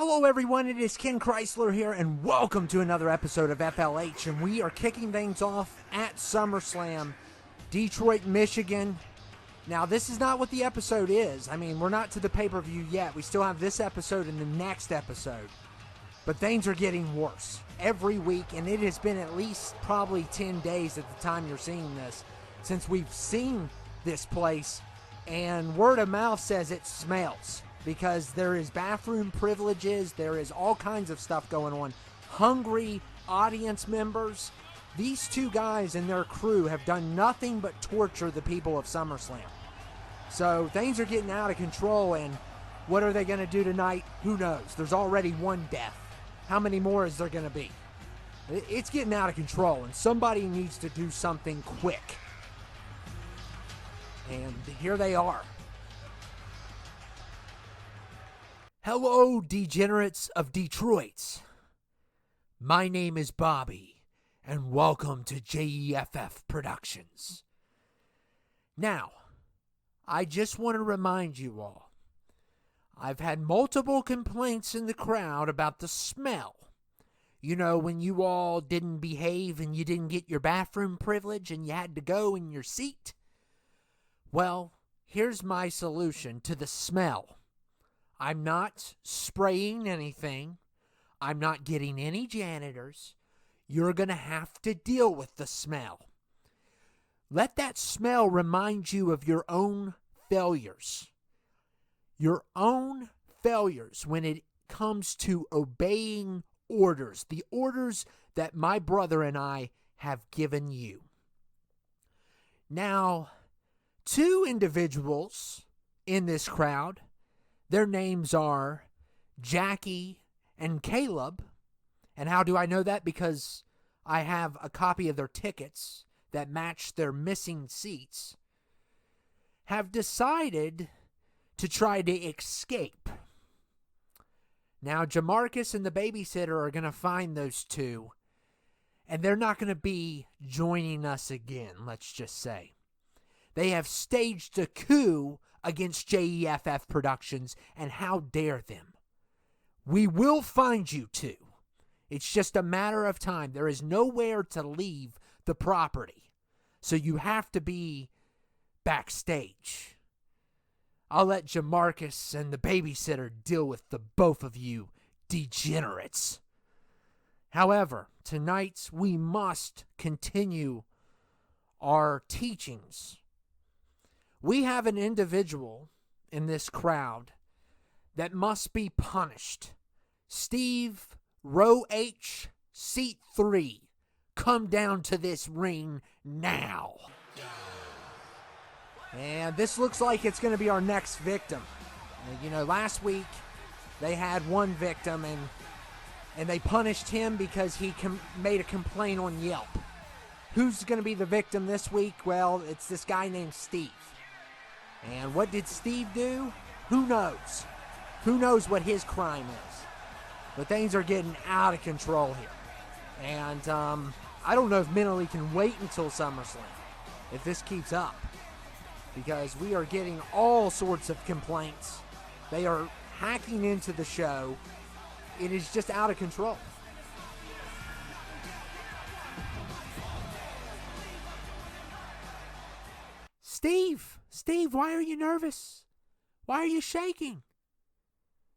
Hello everyone, it is Ken Chrysler here, and welcome to another episode of FLH, and we are kicking things off at SummerSlam, Detroit, Michigan. Now, this is not what the episode is. I mean, we're not to the pay-per-view yet. We still have this episode and the next episode. But things are getting worse every week, and it has been at least probably 10 days at the time you're seeing this since we've seen this place, and word of mouth says it smells. Because there is bathroom privileges, there is all kinds of stuff going on. Hungry audience members. These two guys and their crew have done nothing but torture the people of SummerSlam. So things are getting out of control, and what are they going to do tonight? Who knows? There's already one death. How many more is there going to be? It's getting out of control, and somebody needs to do something quick. And here they are. Hello, degenerates of Detroit. My name is Bobby, and welcome to J.E.F.F. Productions. Now, I just want to remind you all, I've had multiple complaints in the crowd about the smell. You know, when you all didn't behave and you didn't get your bathroom privilege and you had to go in your seat. Well, here's my solution to the smell. I'm not spraying anything. I'm not getting any janitors. You're going to have to deal with the smell. Let that smell remind you of your own failures. Your own failures when it comes to obeying orders. The orders that my brother and I have given you. Now, two individuals in this crowd, their names are Jackie and Caleb. And how do I know that? Because I have a copy of their tickets that match their missing seats. Have decided to try to escape. Now, Jamarcus and the babysitter are going to find those two. And they're not going to be joining us again, let's just say. They have staged a coup against J.E.F.F. Productions, and how dare them. We will find you two. It's just a matter of time. There is nowhere to leave the property, so you have to be backstage. I'll let Jamarcus and the babysitter deal with the both of you degenerates. However, tonight we must continue our teachings. We have an individual in this crowd that must be punished. Steve, row H, seat 3. Come down to this ring now. And this looks like it's going to be our next victim. You know, last week they had one victim and they punished him because he made a complaint on Yelp. Who's going to be the victim this week? Well, it's this guy named Steve. And what did Steve do? Who knows? Who knows what his crime is? But things are getting out of control here. And I don't know if mentally can wait until SummerSlam if this keeps up. Because we are getting all sorts of complaints. They are hacking into the show. It is just out of control. Steve, why are you nervous? Why are you shaking?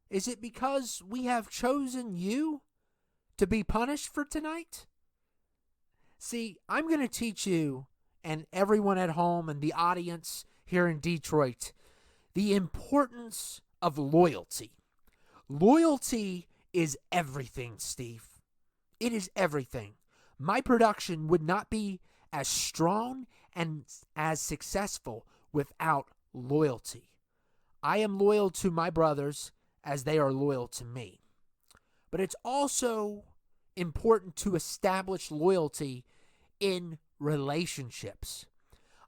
Is it because we have chosen you to be punished for tonight? See, I'm going to teach you and everyone at home and the audience here in Detroit the importance of loyalty. Loyalty is everything, Steve. It is everything. My production would not be as strong and as successful without loyalty. I am loyal to my brothers as they are loyal to me. But it's also important to establish loyalty in relationships.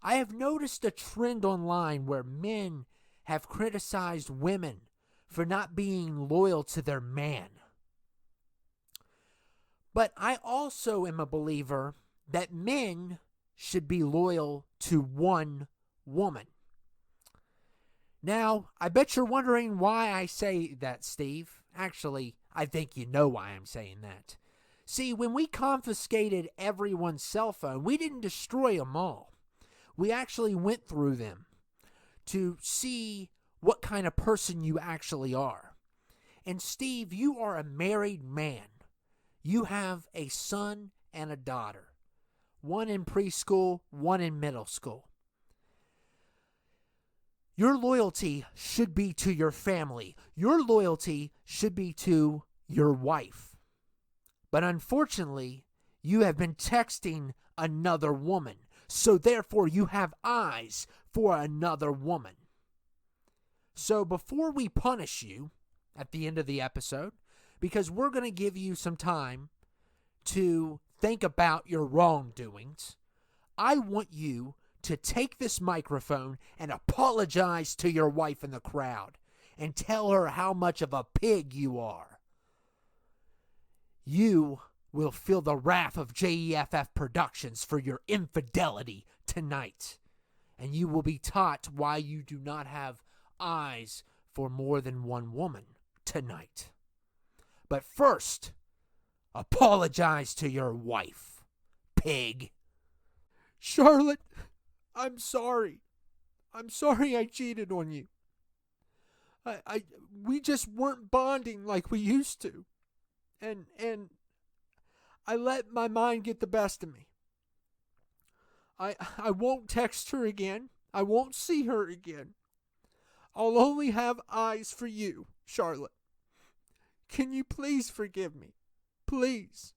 I have noticed a trend online where men have criticized women for not being loyal to their man. But I also am a believer that men should be loyal to one woman. Now, I bet you're wondering why I say that, Steve. Actually, I think you know why I'm saying that. See, when we confiscated everyone's cell phone, we didn't destroy them all. We actually went through them to see what kind of person you actually are. And Steve, you are a married man. You have a son and a daughter. One in preschool, one in middle school. Your loyalty should be to your family. Your loyalty should be to your wife. But unfortunately, you have been texting another woman. So therefore, you have eyes for another woman. So before we punish you at the end of the episode, because we're going to give you some time to think about your wrongdoings, I want you to take this microphone and apologize to your wife in the crowd and tell her how much of a pig you are. You will feel the wrath of J.E.F.F. Productions for your infidelity tonight, and you will be taught why you do not have eyes for more than one woman tonight. But first, apologize to your wife, pig. Charlotte, I'm sorry. I'm sorry I cheated on you. We just weren't bonding like we used to. And I let my mind get the best of me. I won't text her again. I won't see her again. I'll only have eyes for you, Charlotte. Can you please forgive me? Please.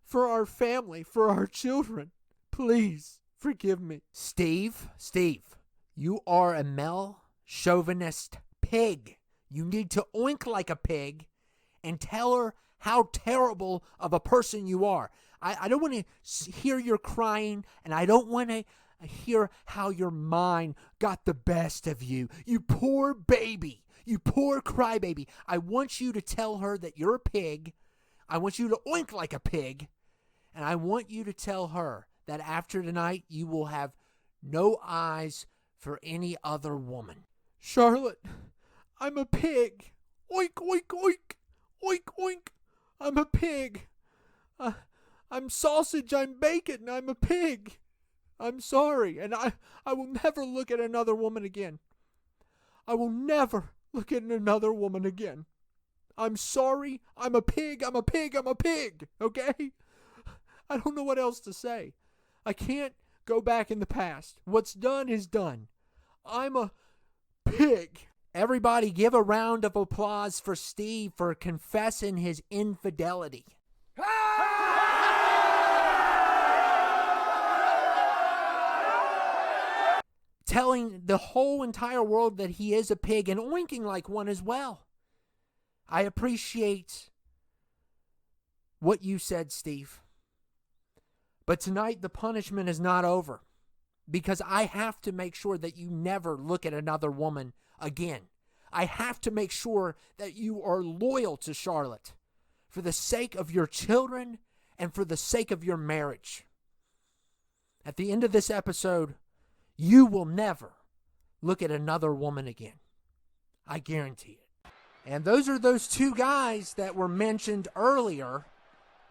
For our family, for our children, please forgive me. Steve, you are a male chauvinist pig. You need to oink like a pig and tell her how terrible of a person you are. I don't want to hear your crying, and I don't want to hear how your mind got the best of you. You poor baby. You poor crybaby. I want you to tell her that you're a pig. I want you to oink like a pig. And I want you to tell her that after tonight, you will have no eyes for any other woman. Charlotte, I'm a pig. Oink, oink, oink. Oink, oink. I'm a pig. I'm sausage, I'm bacon, I'm a pig. I'm sorry, and I will never look at another woman again. I will never look at another woman again. I'm sorry, I'm a pig, I'm a pig, I'm a pig, okay? I don't know what else to say. I can't go back in the past. What's done is done. I'm a pig. Everybody give a round of applause for Steve for confessing his infidelity. Telling the whole entire world that he is a pig and oinking like one as well. I appreciate what you said, Steve. But tonight the punishment is not over, because I have to make sure that you never look at another woman again. I have to make sure that you are loyal to Charlotte for the sake of your children and for the sake of your marriage. At the end of this episode, you will never look at another woman again. I guarantee it. And those are those two guys that were mentioned earlier,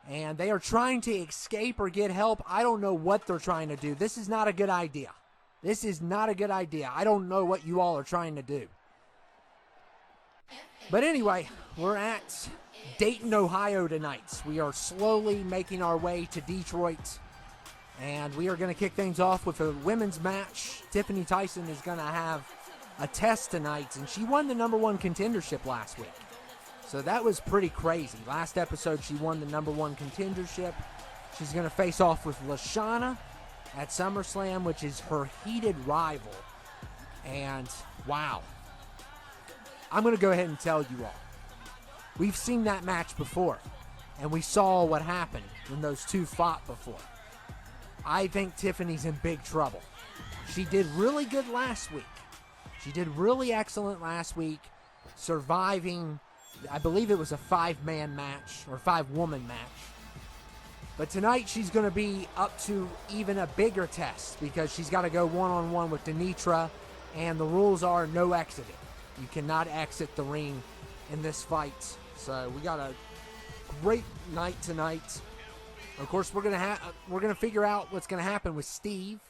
and they are trying to escape or get help. I don't know what they're trying to do. This is not a good idea. This is not a good idea. I don't know what you all are trying to do. But anyway, we're at Dayton, Ohio tonight. We are slowly making our way to Detroit. And we are going to kick things off with a women's match. Tiffany Tyson is going to have a test tonight, and she won the #1 contendership last week. So that was pretty crazy. Last episode, she won the #1 contendership. She's going to face off with Lashana at SummerSlam, which is her heated rival. And, wow. I'm going to go ahead and tell you all. We've seen that match before, and we saw what happened when those two fought before. I think Tiffany's in big trouble. She did really good last week. She did really excellent last week, surviving, I believe it was a 5-man match, or 5-woman match. But tonight she's going to be up to even a bigger test, because she's got to go one-on-one with Denetra, and the rules are no exiting. You cannot exit the ring in this fight. So we got a great night tonight. Of course, we're gonna figure out what's gonna happen with Steve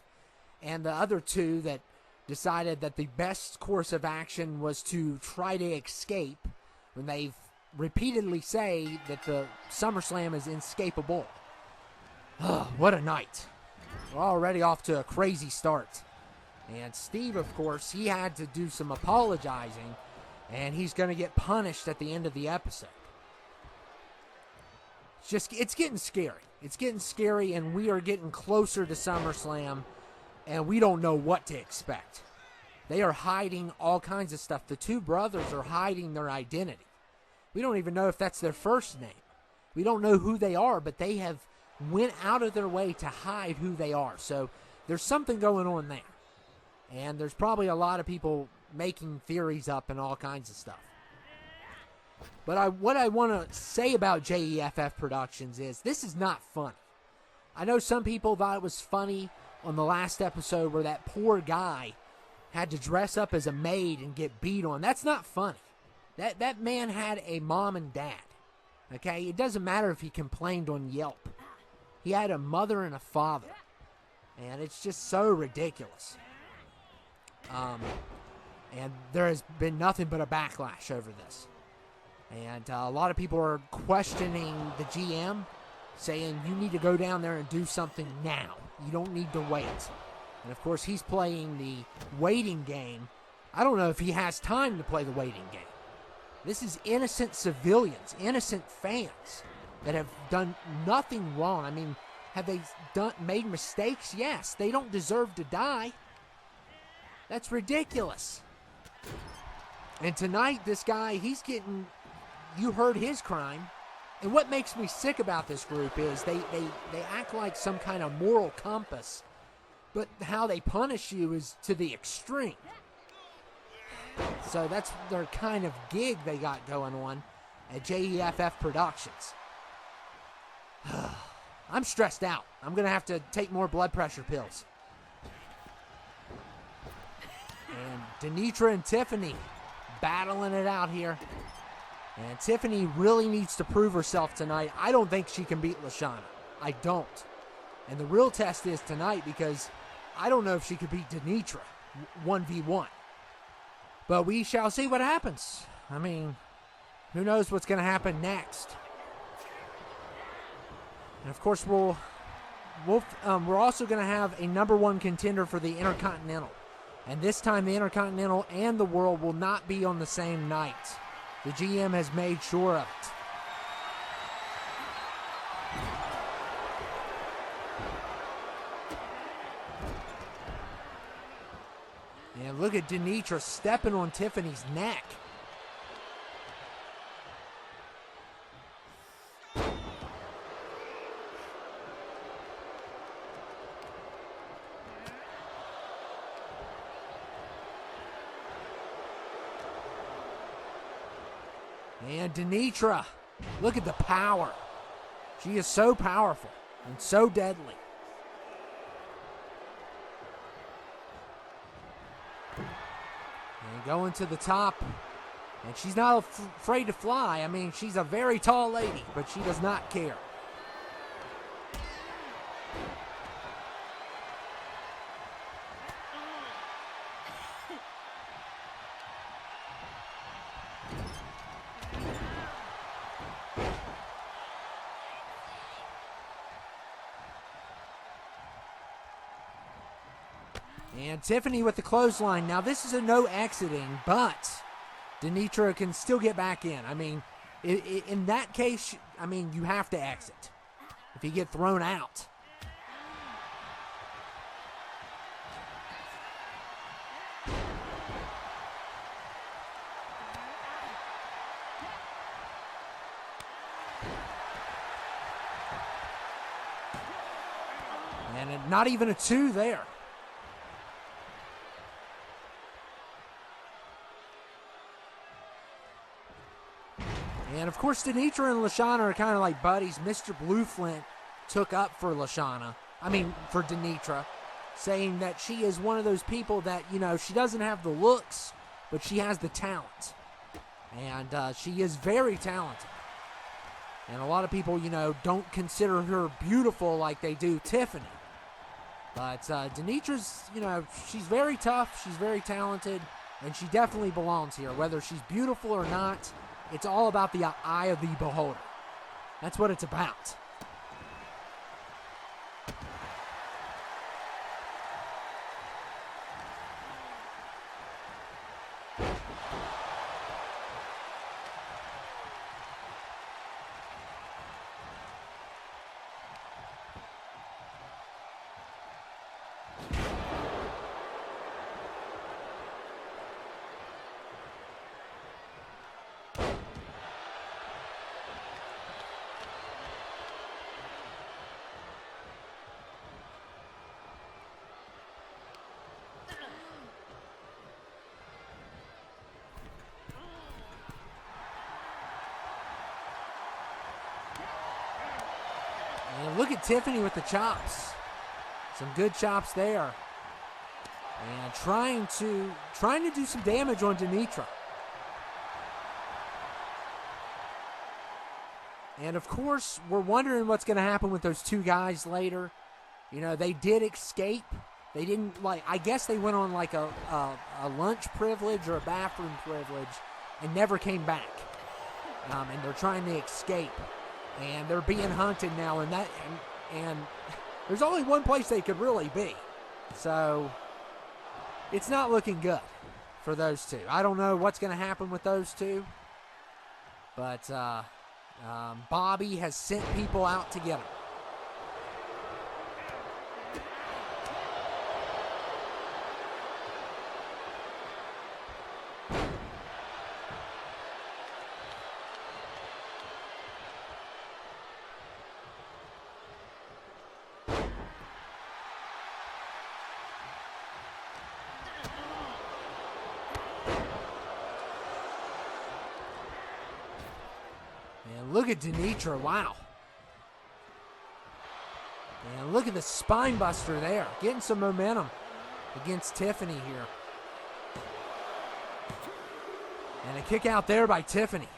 and the other two that decided that the best course of action was to try to escape when they repeatedly say that the SummerSlam is inescapable. Oh, what a night. We're already off to a crazy start. And Steve, of course, he had to do some apologizing, and he's going to get punished at the end of the episode. It's getting scary. It's getting scary, and we are getting closer to SummerSlam, and we don't know what to expect. They are hiding all kinds of stuff. The two brothers are hiding their identity. We don't even know if that's their first name. We don't know who they are, but they have went out of their way to hide who they are. So there's something going on there. And there's probably a lot of people making theories up and all kinds of stuff. But what I want to say about J.E.F.F. Productions is this is not funny. I know some people thought it was funny on the last episode where that poor guy had to dress up as a maid and get beat on. That's not funny. That man had a mom and dad. Okay? It doesn't matter if he complained on Yelp. He had a mother and a father. And it's just so ridiculous. And there has been nothing but a backlash over this. And a lot of people are questioning the GM, saying you need to go down there and do something now. You don't need to wait. And of course, he's playing the waiting game. I don't know if he has time to play the waiting game. This is innocent civilians, innocent fans that have done nothing wrong. I mean, have they made mistakes? Yes. They don't deserve to die. That's ridiculous. And tonight, this guy, he's getting, you heard his crime. And what makes me sick about this group is they act like some kind of moral compass, but how they punish you is to the extreme. So that's their kind of gig they got going on at J.E.F.F. Productions. I'm stressed out. I'm going to have to take more blood pressure pills. And Denetra and Tiffany battling it out here. And Tiffany really needs to prove herself tonight. I don't think she can beat LaShawna. I don't. And the real test is tonight because I don't know if she could beat Denetra 1v1. But we shall see what happens. I mean, who knows what's going to happen next. And of course, we're also going to have a number one contender for the Intercontinental. And this time the Intercontinental and the World will not be on the same night. The GM has made sure of it. And look at Denetra stepping on Tiffany's neck. And Denetra, look at the power. She is so powerful and so deadly. And going to the top. And she's not afraid to fly. I mean, she's a very tall lady, but she does not care. And Tiffany with the clothesline. Now, this is a no exiting, but Denetra can still get back in. I mean, in that case, I mean, you have to exit if you get thrown out. And not even a 2 there. And, of course, Denetra and LaShawna are kind of like buddies. Mr. Blueflint took up for for Denetra, saying that she is one of those people that, you know, she doesn't have the looks, but she has the talent. And she is very talented. And a lot of people, don't consider her beautiful like they do Tiffany. But Denetra's, she's very tough, she's very talented, and she definitely belongs here. Whether she's beautiful or not, it's all about the eye of the beholder. That's what it's about. And look at Tiffany with the chops. Some good chops there. And trying to do some damage on Denetra. And of course, we're wondering what's going to happen with those two guys later. They did escape. They didn't, I guess they went on a lunch privilege or a bathroom privilege and never came back. And they're trying to escape. And they're being hunted now, and there's only one place they could really be. So it's not looking good for those two. I don't know what's going to happen with those two. But Bobby has sent people out to get them. Look at Denetra, wow. And look at the spine buster there, getting some momentum against Tiffany here. And a kick out there by Tiffany.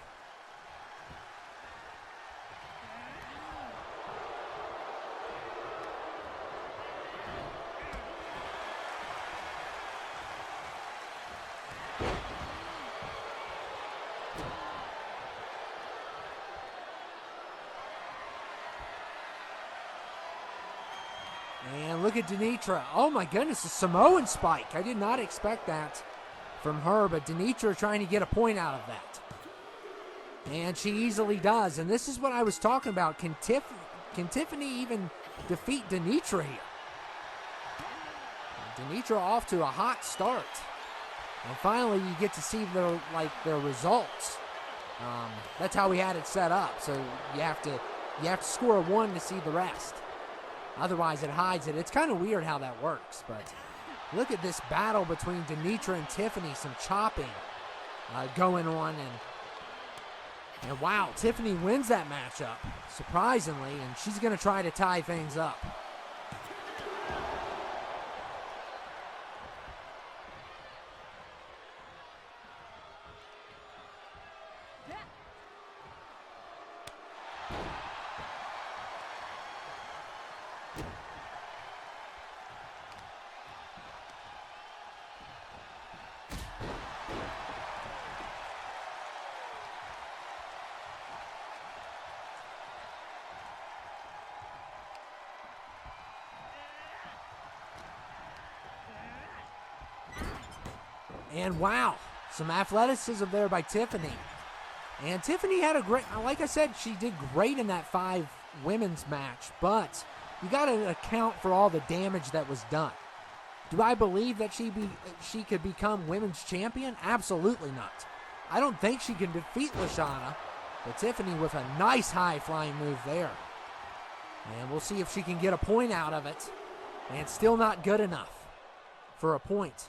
And look at Denetra. Oh my goodness, a Samoan spike. I did not expect that from her, but Denetra trying to get a point out of that. And she easily does. And this is what I was talking about. Can Tiffany even defeat Denetra here? Denetra off to a hot start. And finally you get to see their results. That's how we had it set up. So you have to score a 1 to see the rest. Otherwise, it hides it. It's kind of weird how that works, but look at this battle between Denetra and Tiffany. Some chopping going on, and wow, Tiffany wins that matchup, surprisingly, and she's going to try to tie things up. And wow, some athleticism there by Tiffany. And Tiffany had a great, like I said, she did great in that 5 women's match, but you got to account for all the damage that was done. Do I believe that she could become women's champion? Absolutely not. I don't think she can defeat LaShawna, but Tiffany with a nice high flying move there. And we'll see if she can get a point out of it. And still not good enough for a point.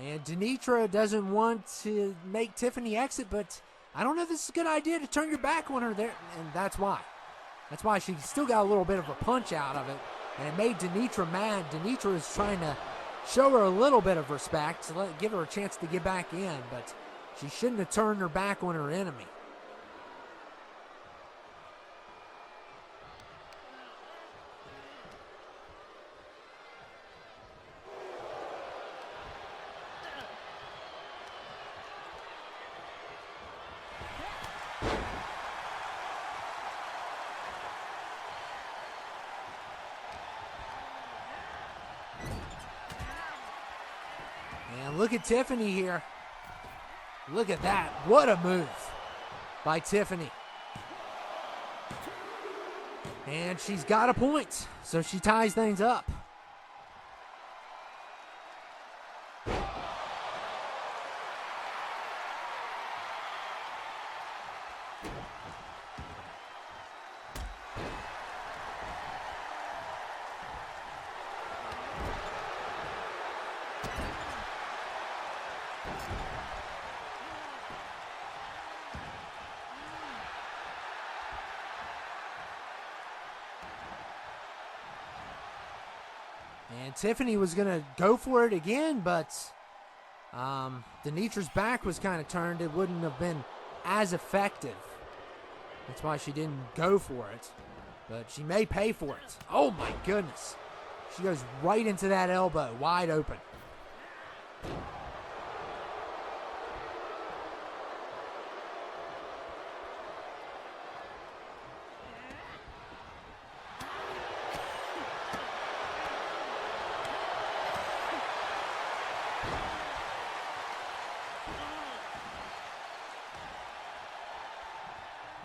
And Denetra doesn't want to make Tiffany exit, but I don't know if this is a good idea to turn your back on her there, and that's why. That's why she still got a little bit of a punch out of it, and it made Denetra mad. Denetra is trying to show her a little bit of respect, to give her a chance to get back in, but she shouldn't have turned her back on her enemy. And look at Tiffany here. Look at that. What a move by Tiffany. And she's got a point, so she ties things up. And Tiffany was going to go for it again, but Denetra's back was kind of turned. It wouldn't have been as effective. That's why she didn't go for it. But she may pay for it. Oh, my goodness. She goes right into that elbow, wide open.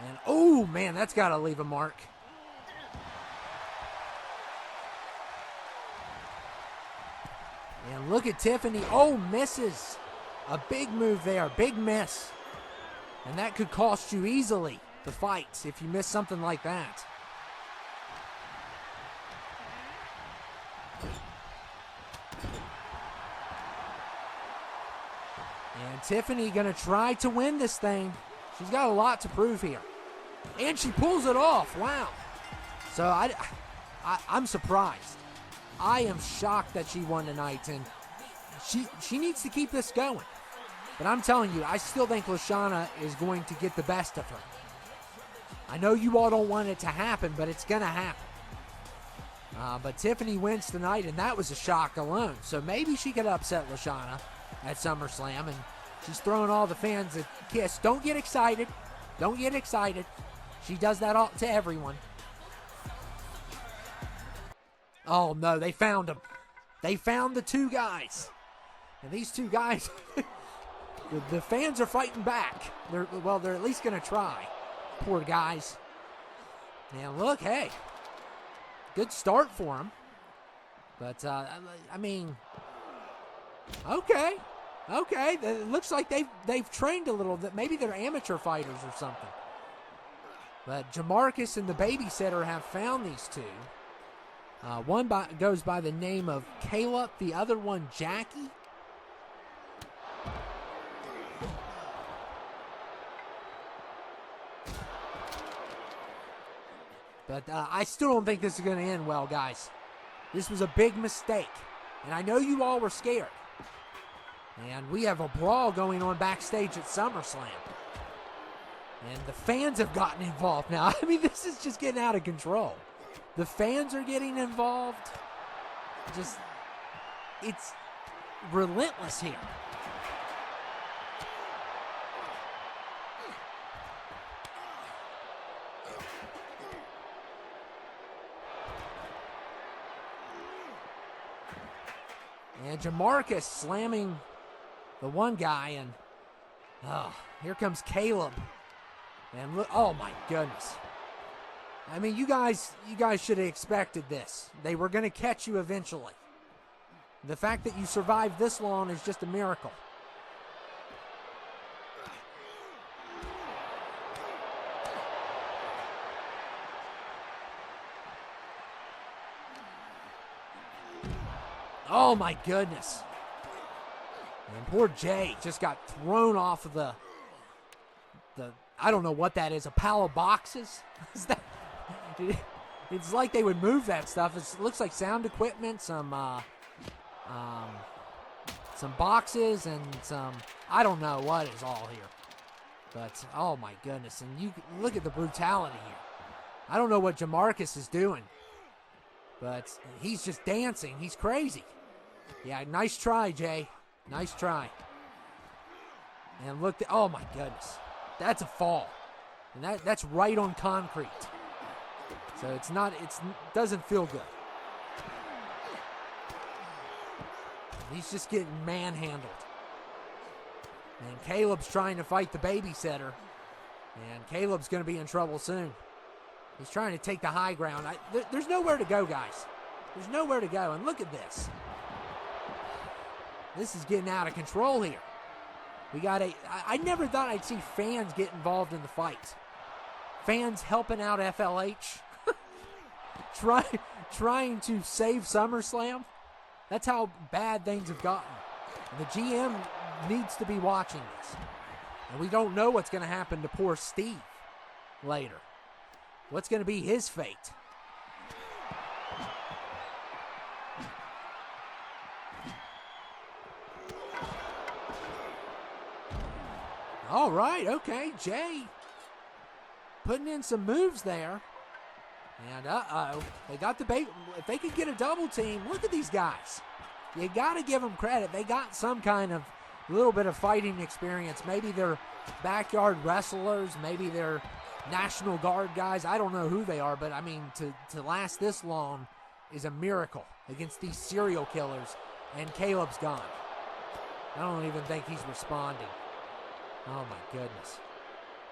And, oh, man, that's got to leave a mark. And look at Tiffany. Oh, misses. A big move there, big miss. And that could cost you easily the fight if you miss something like that. And Tiffany going to try to win this thing. She's got a lot to prove here. And she pulls it off. Wow. So I'm surprised. I am shocked that she won tonight, and she needs to keep this going. But I'm telling you, I still think LaShawna is going to get the best of her. I know you all don't want it to happen, but it's going to happen. But Tiffany wins tonight, and that was a shock alone. So maybe she could upset LaShawna at SummerSlam, and she's throwing all the fans a kiss. Don't get excited. Don't get excited. She does that all to everyone. Oh, no, they found them. They found the two guys. And these two guys, the fans are fighting back. They're at least going to try. Poor guys. Now, look, hey, good start for them. But, I mean, okay. It looks like they've trained a little bit. Maybe they're amateur fighters or something. But Jamarcus and the babysitter have found these two. One goes by the name of Caleb, the other one Jackie. But I still don't think this is going to end well, guys. This was a big mistake. And I know you all were scared. And we have a brawl going on backstage at SummerSlam. And the fans have gotten involved now. I mean, this is just getting out of control. The fans are getting involved. It's relentless here. And Jamarcus slamming the one guy, and here comes Caleb. And look, oh my goodness. I mean, you guys should have expected this. They were going to catch you eventually. The fact that you survived this long is just a miracle. Oh my goodness. And poor Jay just got thrown off of the I don't know what that is, a pile of boxes? Is that, it's like they would move that stuff. It looks like sound equipment, some boxes, and some, I don't know what is all here. But, oh my goodness, and you look at the brutality here. I don't know what Jamarcus is doing, but he's just dancing. He's crazy. Yeah, nice try, Jay. Nice try. And look, oh my goodness. That's a fall. And that's right on concrete. So it doesn't feel good. He's just getting manhandled. And Caleb's trying to fight the babysitter. And Caleb's going to be in trouble soon. He's trying to take the high ground. There's nowhere to go, guys. There's nowhere to go. And look at this. This is getting out of control here. I never thought I'd see fans get involved in the fight. Fans helping out FLH. Trying to save SummerSlam. That's how bad things have gotten. And the GM needs to be watching this. And we don't know what's going to happen to poor Steve later. What's going to be his fate? All right, okay, Jay putting in some moves there. And they got the bait. If they could get a double team, look at these guys. You got to give them credit. They got some kind of little bit of fighting experience. Maybe they're backyard wrestlers. Maybe they're National Guard guys. I don't know who they are, but I mean, to last this long is a miracle against these serial killers. And Caleb's gone. I don't even think he's responding. Oh my goodness.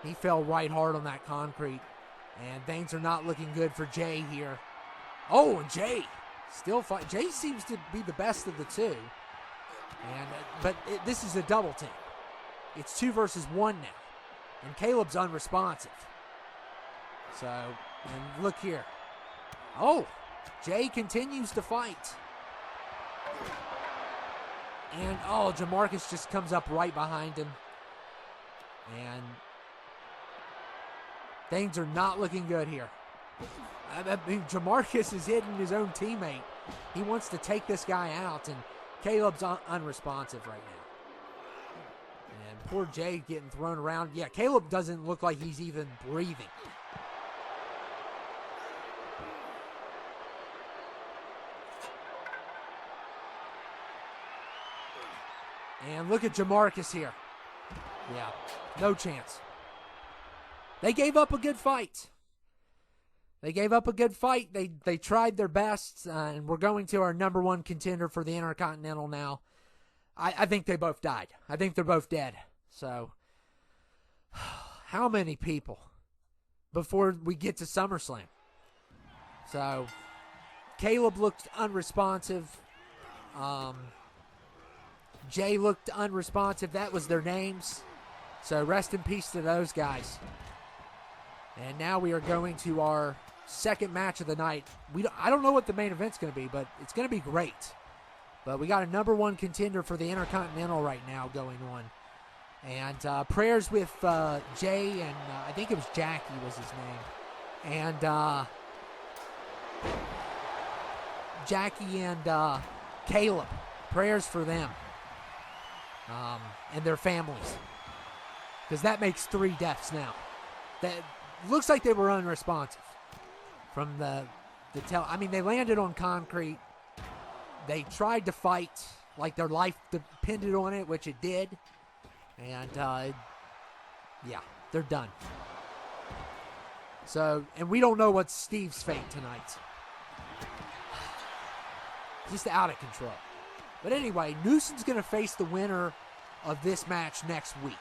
He fell right hard on that concrete. And things are not looking good for Jay here. Oh, and Jay still fight. Jay seems to be the best of the two. And this is a double team. It's 2 versus 1 now. And Caleb's unresponsive. So, and look here. Oh, Jay continues to fight. And, oh, Jamarcus just comes up right behind him. And things are not looking good here. I mean, Jamarcus is hitting his own teammate. He wants to take this guy out, and Caleb's unresponsive right now. And poor Jay getting thrown around. Yeah, Caleb doesn't look like he's even breathing. And look at Jamarcus here. Yeah, no chance. They gave up a good fight. They tried their best, and we're going to our number 1 contender for the Intercontinental now. I think they both died. I think they're both dead. So, how many people before we get to SummerSlam? So, Caleb looked unresponsive. Jay looked unresponsive. That was their names. So, rest in peace to those guys. And now we are going to our second match of the night. I don't know what the main event's going to be, but it's going to be great. But we got a number 1 contender for the Intercontinental right now going on. And prayers with Jay and I think it was Jackie was his name. And Jackie and Caleb. Prayers for them and their families. Because that makes 3 deaths now. That looks like they were unresponsive from the I mean, they landed on concrete. They tried to fight like their life depended on it, which it did. And, yeah, they're done. So, and we don't know what's Steve's fate tonight. Just out of control. But anyway, Newsom's going to face the winner of this match next week.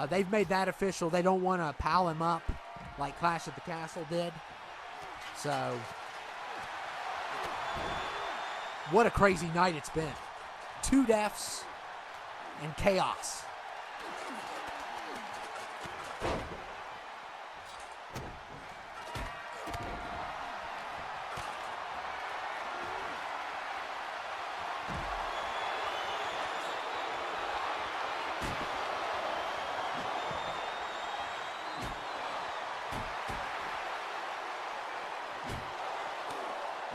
They've made that official. They don't want to pal him up like Clash at the Castle did. So, what a crazy night it's been. 2 deaths and chaos.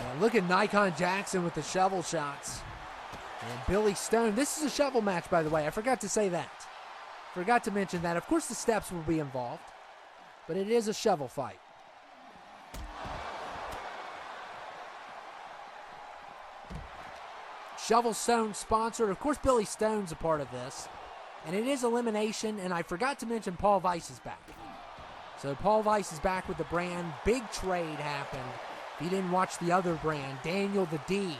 And look at Nikon Jackson with the shovel shots. And Billy Stone. This is a shovel match, by the way. I forgot to say that. Forgot to mention that. Of course, the steps will be involved, but it is a shovel fight. Shovel Stone sponsored. Of course, Billy Stone's a part of this. And it is elimination, and I forgot to mention Paul Weiss is back. So Paul Weiss is back with the brand. Big trade happened. If you didn't watch the other brand, Daniel the D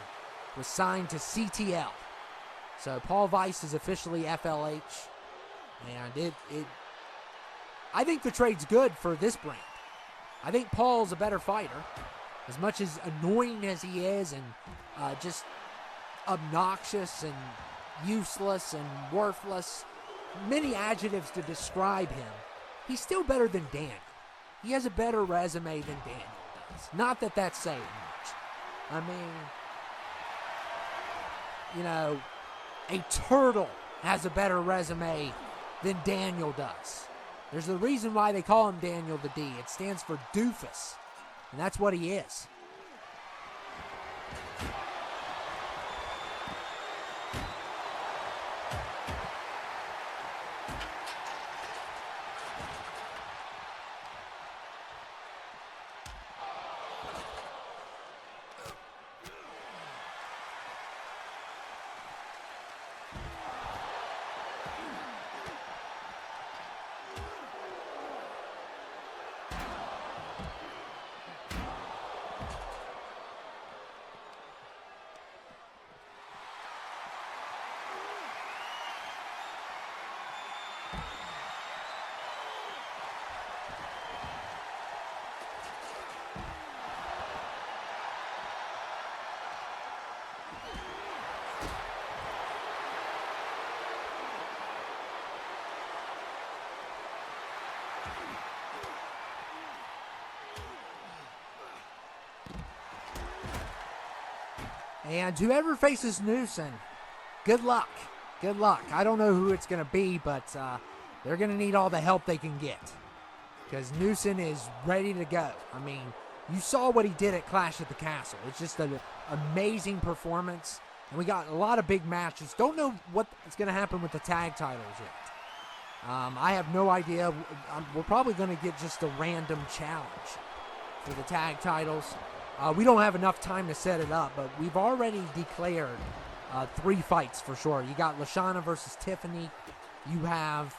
was signed to CTL. So Paul Weiss is officially FLH. And I think the trade's good for this brand. I think Paul's a better fighter. As much as annoying as he is and just obnoxious and useless and worthless, many adjectives to describe him, he's still better than Daniel. He has a better resume than Daniel does. Not that that's saying much. I mean, you know, a turtle has a better resume than Daniel does. There's a reason why they call him Daniel the D. It stands for doofus, and that's what he is. And whoever faces Newson, good luck. Good luck. I don't know who it's going to be, but they're going to need all the help they can get. Because Newson is ready to go. I mean, you saw what he did at Clash at the Castle. It's just an amazing performance. And we got a lot of big matches. Don't know what's going to happen with the tag titles yet. I have no idea. We're probably going to get just a random challenge for the tag titles. We don't have enough time to set it up, but we've already declared 3 fights for sure. You got Lashana versus Tiffany. You have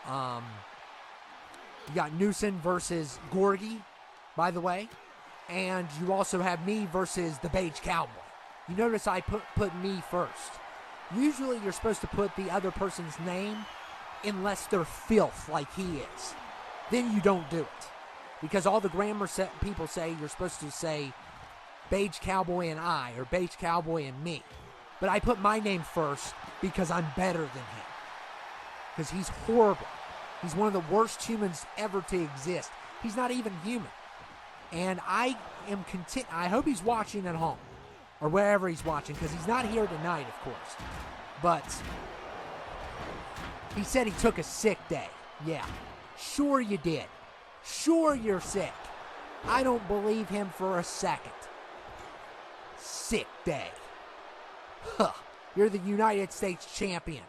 you got Newson versus Gorgie, by the way. And you also have me versus the Beige Cowboy. You notice I put me first. Usually you're supposed to put the other person's name unless they're filth like he is. Then you don't do it. Because all the grammar people say you're supposed to say Beige Cowboy and I, or Beige Cowboy and me. But I put my name first because I'm better than him. Because he's horrible. He's one of the worst humans ever to exist. He's not even human. And I am content. I hope he's watching at home. Or wherever he's watching, because he's not here tonight, of course. But he said he took a sick day. Yeah. Sure you did. Sure you're sick. I don't believe him for a second. Sick day. Huh. You're the United States champion.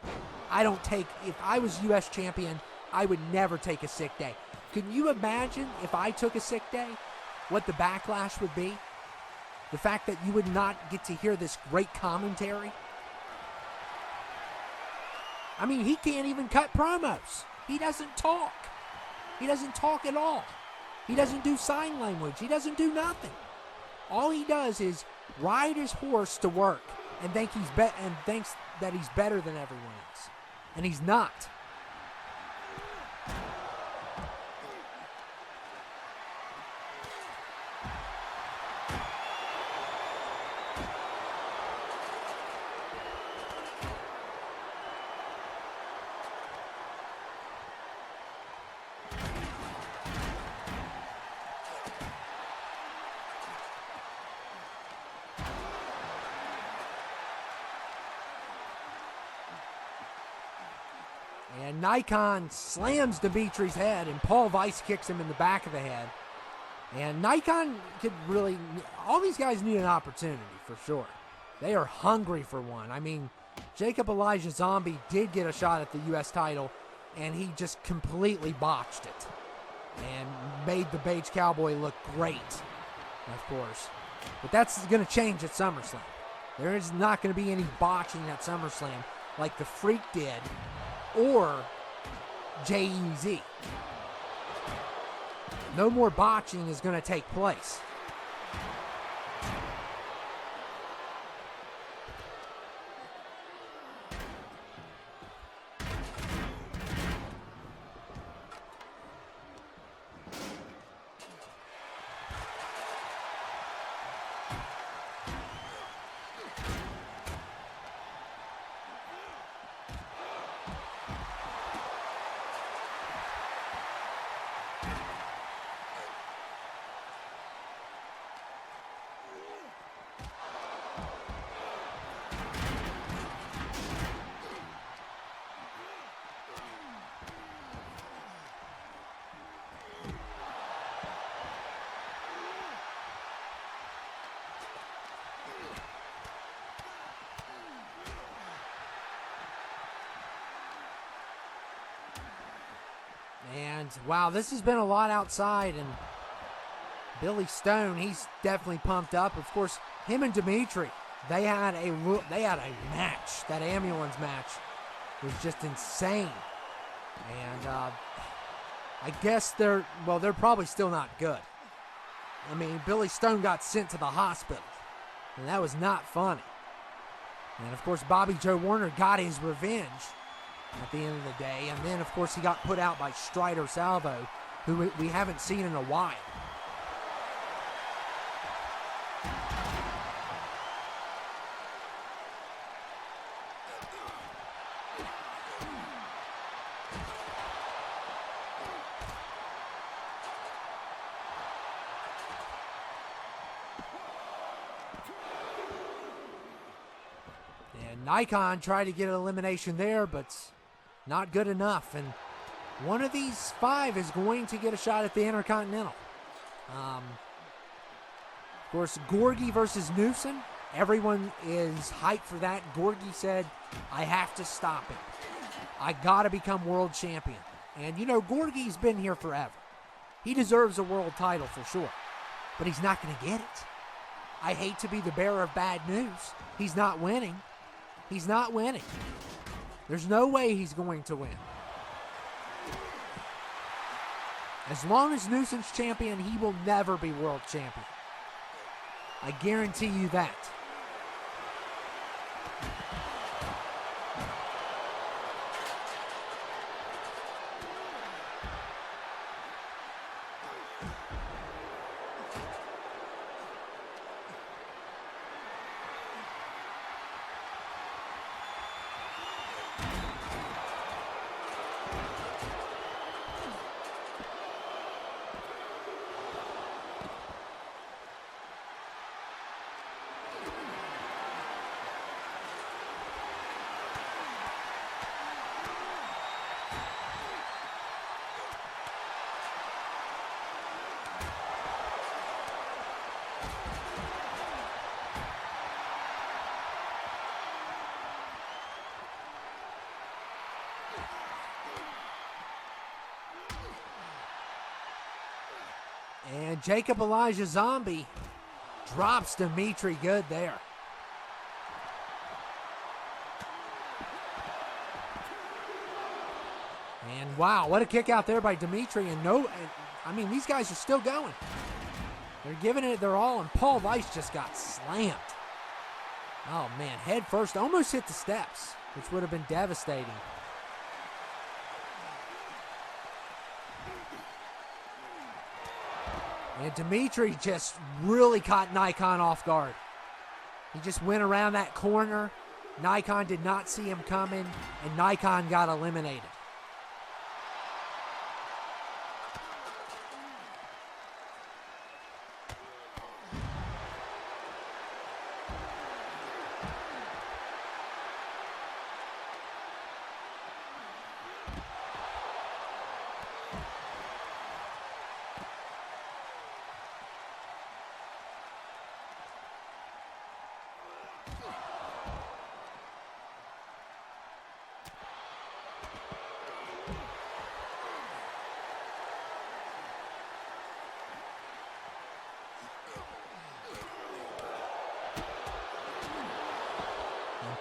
If I was U.S. champion, I would never take a sick day. Can you imagine if I took a sick day? What the backlash would be? The fact that you would not get to hear this great commentary? I mean, he can't even cut promos. He doesn't talk. He doesn't talk at all. He doesn't do sign language. He doesn't do nothing. All he does is ride his horse to work and thinks that he's better than everyone else. And he's not. And Nikon slams Dimitri's head, and Paul Weiss kicks him in the back of the head. And Nikon could really, all these guys need an opportunity for sure. They are hungry for one. I mean, Jacob Elijah Zombie did get a shot at the U.S. title, and he just completely botched it and made the Beige Cowboy look great, of course. But that's going to change at SummerSlam. There is not going to be any botching at SummerSlam like the Freak did or J.E.Z. No more botching is going to take place. And, wow, this has been a lot outside, and Billy Stone, he's definitely pumped up. Of course, him and Denetra, they had a match. That ambulance match was just insane. And I guess they're probably still not good. I mean, Billy Stone got sent to the hospital, and that was not funny. And, of course, Bobby Joe Warner got his revenge at the end of the day. And then, of course, he got put out by Strider Salvo, who we haven't seen in a while. And Nikon tried to get an elimination there, but not good enough. And one of these five is going to get a shot at the Intercontinental. Of course, Gorgie versus Newsom. Everyone is hyped for that. Gorgie said, I have to stop him. I got to become world champion. And, you know, Gorgie's been here forever. He deserves a world title for sure. But he's not going to get it. I hate to be the bearer of bad news. He's not winning. He's not winning. There's no way he's going to win. As long as Newsom's champion, he will never be world champion. I guarantee you that. And Jacob Elijah Zombie drops Denetra good there. And wow, what a kick out there by Denetra. And I mean, these guys are still going. They're giving it their all, and Paul Weiss just got slammed. Oh man, head first, almost hit the steps, which would have been devastating. And Denetra just really caught Nikon off guard. He just went around that corner. Nikon did not see him coming, and Nikon got eliminated.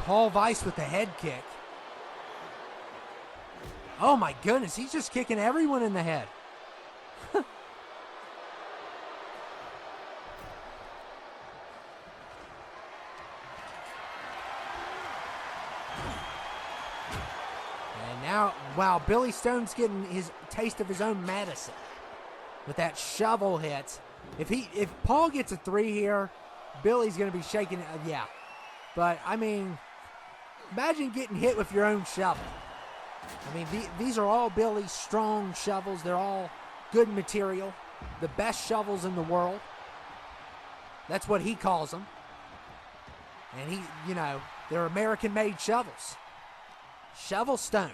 Paul Weiss with the head kick. Oh my goodness, he's just kicking everyone in the head. And now, wow, Billy Stone's getting his taste of his own medicine with that shovel hit. If Paul gets a 3 here, Billy's going to be shaking it. Yeah. But, I mean, imagine getting hit with your own shovel. I mean, these are all Billy's strong shovels. They're all good material. The best shovels in the world. That's what he calls them. And they're American-made shovels. Shovel Stone.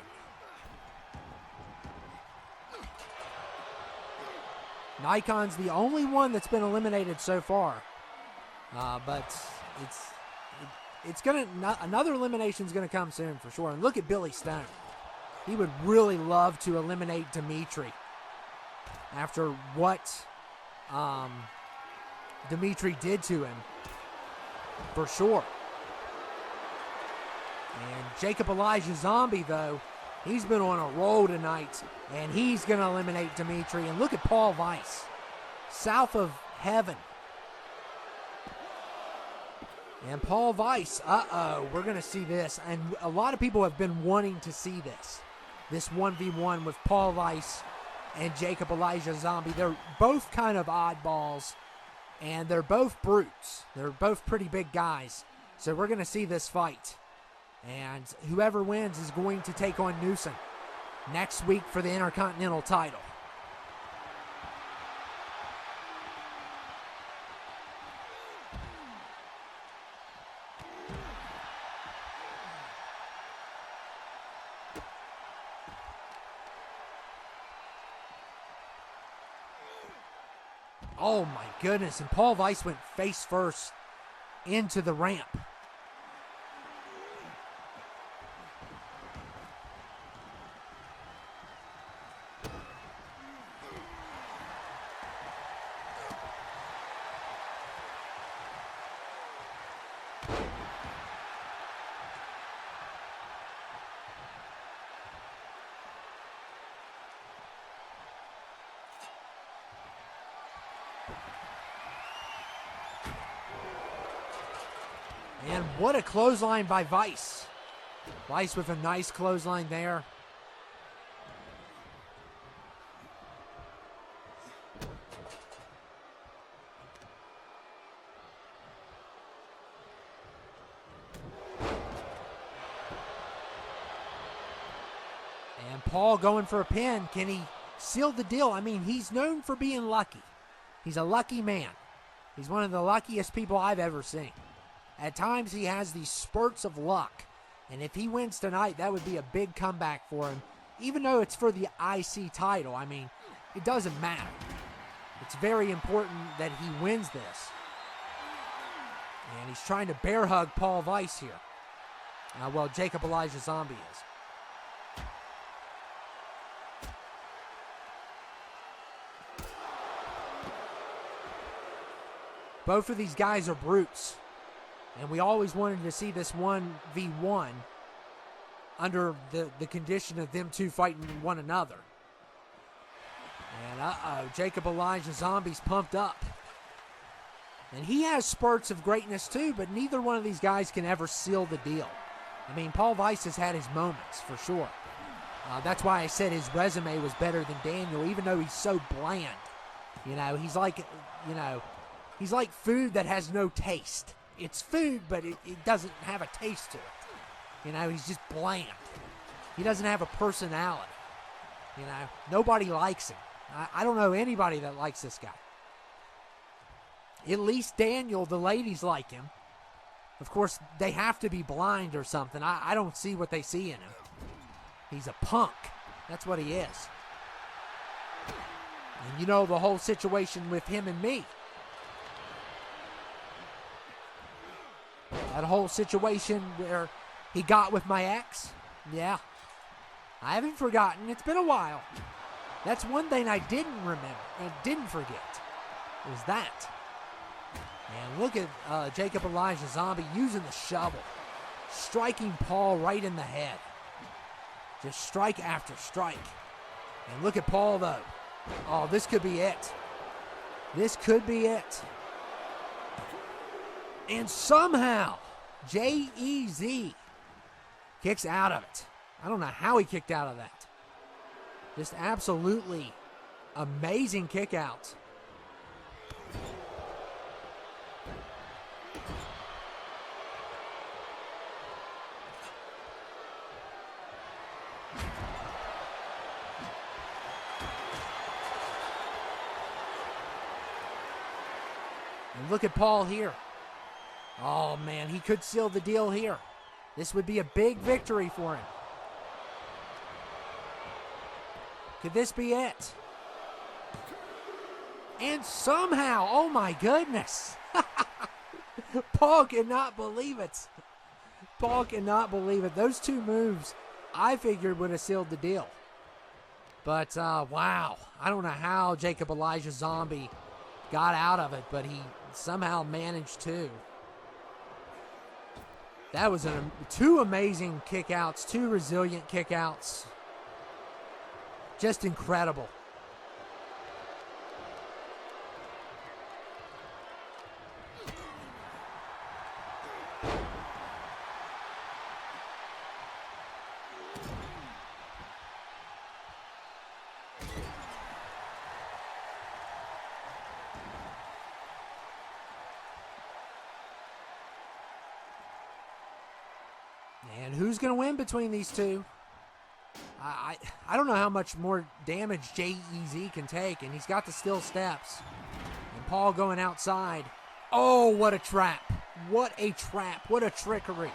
Nikon's the only one that's been eliminated so far. But it's gonna another elimination's gonna come soon for sure. And look at Billy Stone. He would really love to eliminate Demetri after what Demetri did to him, for sure. And Jacob Elijah Zombie, though, he's been on a roll tonight, and he's going to eliminate Demetri. And look at Paul Weiss, south of heaven. And Paul Weiss, we're going to see this. And a lot of people have been wanting to see this 1v1 with Paul Weiss and Jacob Elijah Zombie. They're both kind of oddballs, and they're both brutes. They're both pretty big guys. So we're going to see this fight. And whoever wins is going to take on Newsom next week for the Intercontinental title. Oh my goodness, and Paul Weiss went face first into the ramp. And what a clothesline by Weiss. Weiss with a nice clothesline there. And Paul going for a pin. Can he seal the deal? I mean, he's known for being lucky. He's a lucky man. He's one of the luckiest people I've ever seen. At times, he has these spurts of luck. And if he wins tonight, that would be a big comeback for him. Even though it's for the IC title, I mean, it doesn't matter. It's very important that he wins this. And he's trying to bear hug Paul Weiss here. Well, Jacob Elijah Zombie is. Both of these guys are brutes. And we always wanted to see this 1v1 under the condition of them two fighting one another. And Jacob Elijah Zombie's pumped up. And he has spurts of greatness too, but neither one of these guys can ever seal the deal. I mean, Paul Weiss has had his moments, for sure. That's why I said his resume was better than Daniel, even though he's so bland. He's like food that has no taste. It's food, but it doesn't have a taste to it. He's just bland. He doesn't have a personality. Nobody likes him. I don't know anybody that likes this guy. At least Daniel, the ladies like him. Of course, they have to be blind or something. I don't see what they see in him. He's a punk. That's what he is. And the whole situation with him and me. That whole situation where he got with my ex, yeah. I haven't forgotten. It's been a while. That's one thing I didn't remember, didn't forget, was that. And look at Jacob Elijah Zombie using the shovel. striking Paul right in the head. Just strike after strike. And look at Paul, though. Oh, this could be it. This could be it. And somehow, J.E.Z. kicks out of it. I don't know how he kicked out of that. Just absolutely amazing kick out. And look at Paul here. Oh, man, he could seal the deal here. This would be a big victory for him. Could this be it? And somehow, oh my goodness. Paul cannot believe it. Paul cannot believe it. Those two moves, I figured, would have sealed the deal. But, wow. I don't know how Jacob Elijah Zombie got out of it, but he somehow managed to. That was two amazing kickouts, two resilient kickouts. Just incredible. And who's going to win between these two? I don't know how much more damage J.E.Z. can take, and he's got the steel steps. And Paul going outside. Oh, what a trap. What a trap. What a trickery.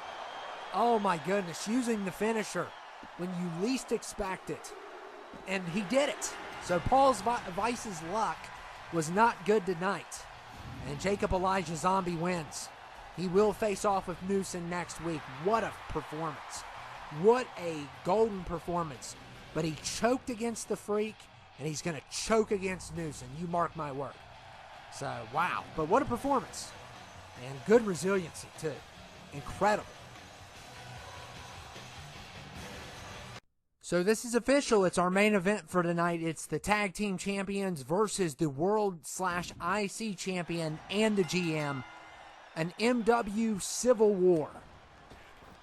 Oh, my goodness. Using the finisher when you least expect it. And he did it. So Paul's Vice's luck was not good tonight. And Jacob Elijah Zombie wins. He will face off with Newson next week. What a performance. What a golden performance. But he choked against the Freak, and he's going to choke against Newson. You mark my word. So, wow. But what a performance. And good resiliency, too. Incredible. So this is official. It's our main event for tonight. It's the Tag Team Champions versus the World/IC Champion and the GM. An MW Civil War.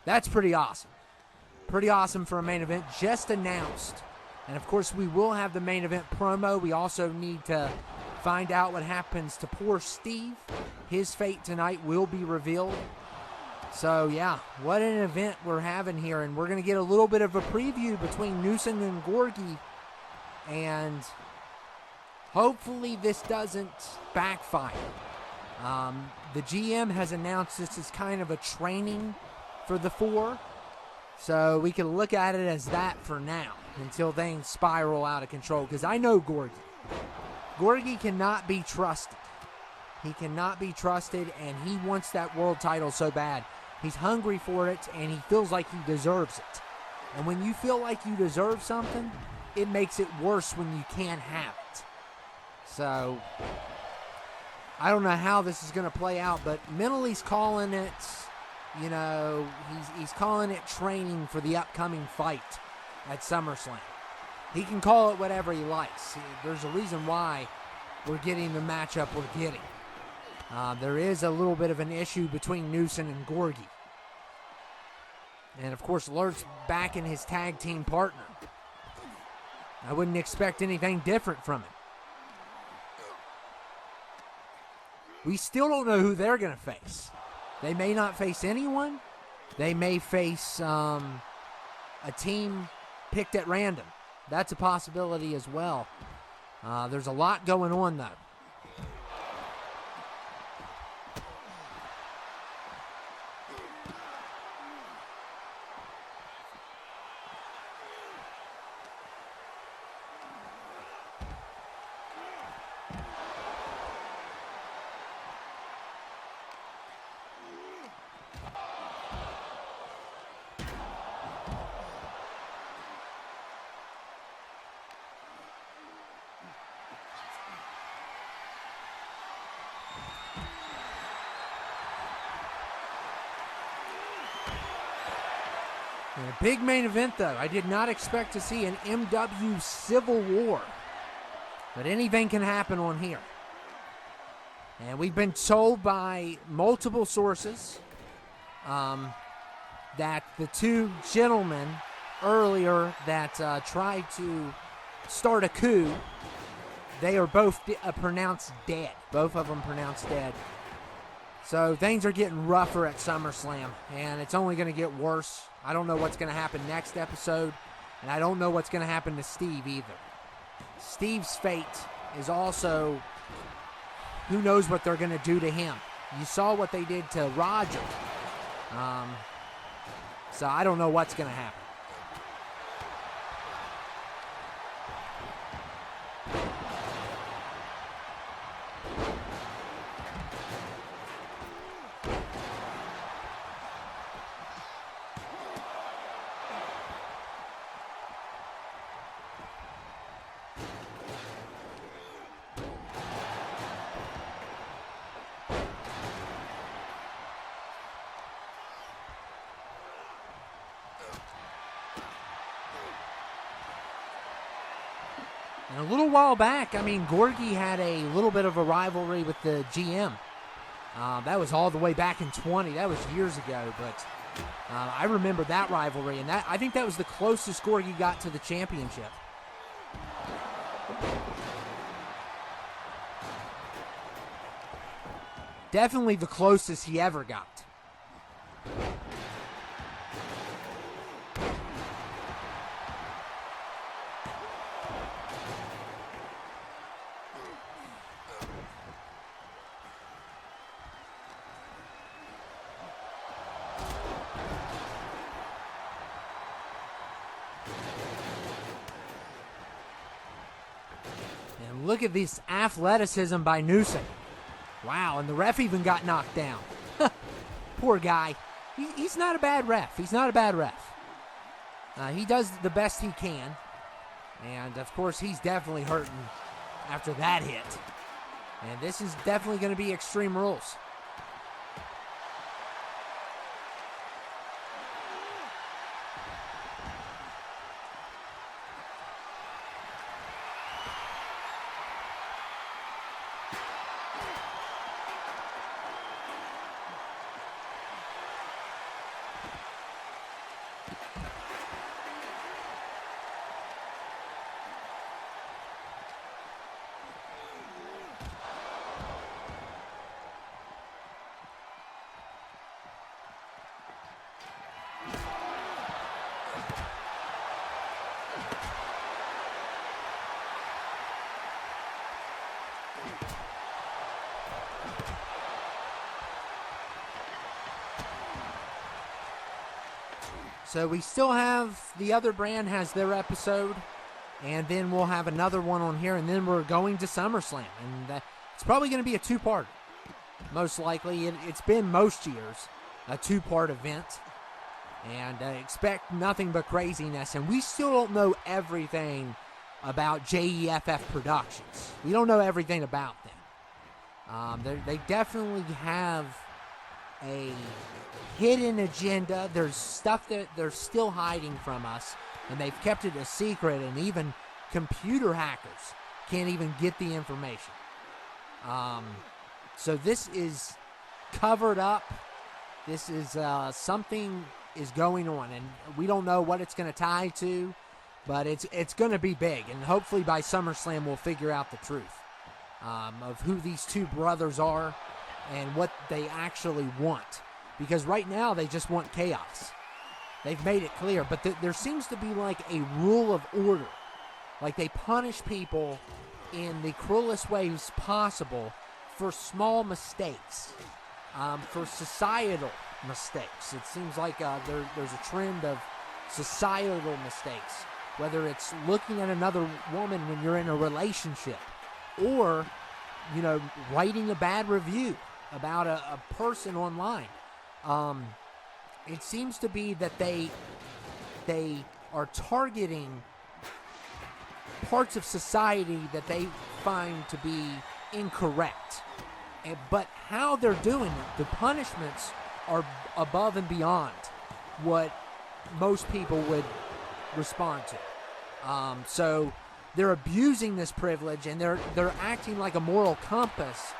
That's pretty awesome. Pretty awesome for a main event just announced. And of course, we will have the main event promo. We also need to find out what happens to poor Steve. His fate tonight will be revealed. So yeah, what an event we're having here. And we're going to get a little bit of a preview between Newson and Gorgie. And hopefully this doesn't backfire. The GM has announced this is kind of a training for the four. So we can look at it as that for now until things spiral out of control. Because I know Gorgie. Gorgie cannot be trusted. He cannot be trusted, and he wants that world title so bad. He's hungry for it, and he feels like he deserves it. And when you feel like you deserve something, it makes it worse when you can't have it. So I don't know how this is going to play out, but mentally he's calling it, you know, he's calling it training for the upcoming fight at SummerSlam. He can call it whatever he likes. There's a reason why we're getting the matchup we're getting. There is a little bit of an issue between Newson and Gorgie. And, of course, Lert's back in his tag team partner. I wouldn't expect anything different from him. We still don't know who they're going to face. They may not face anyone. They may face a team picked at random. That's a possibility as well. There's a lot going on, though. And a big main event, though. I did not expect to see an MW Civil War. But anything can happen on here. And we've been told by multiple sources that the two gentlemen earlier that tried to start a coup, they are both pronounced dead. Both of them pronounced dead. So things are getting rougher at SummerSlam, and it's only going to get worse. I don't know what's going to happen next episode, and I don't know what's going to happen to Steve either. Steve's fate is also, who knows what they're going to do to him. You saw what they did to Roger. So I don't know what's going to happen. And a little while back, Gorgie had a little bit of a rivalry with the GM. That was all the way back in 20. That was years ago, but I remember that rivalry, and I think that was the closest Gorgie got to the championship. Definitely the closest he ever got. Look at this athleticism by Newsom. Wow, and the ref even got knocked down. Poor guy. He's not a bad ref. He's not a bad ref. He does the best he can. And, of course, he's definitely hurting after that hit. And this is definitely going to be Extreme Rules. So we still have, the other brand has their episode, and then we'll have another one on here, and then we're going to SummerSlam. And it's probably going to be a two-part, most likely. It's been most years a two-part event, and expect nothing but craziness. And we still don't know everything about J.E.F.F. Productions. We don't know everything about them. They definitely have a hidden agenda. There's stuff that they're still hiding from us, and they've kept it a secret, and even computer hackers can't even get the information. So this is covered up. This is something is going on, and we don't know what it's going to tie to, but it's going to be big, and hopefully by SummerSlam we'll figure out the truth of who these two brothers are and what they actually want. Because right now they just want chaos. They've made it clear, but there seems to be like a rule of order. Like they punish people in the cruelest ways possible for small mistakes, for societal mistakes. It seems like there's a trend of societal mistakes, whether it's looking at another woman when you're in a relationship, or, writing a bad review about a person online. It seems to be that they are targeting parts of society that they find to be incorrect. But how they're doing it, the punishments are above and beyond what most people would respond to. So they're abusing this privilege, and they're acting like a moral compass,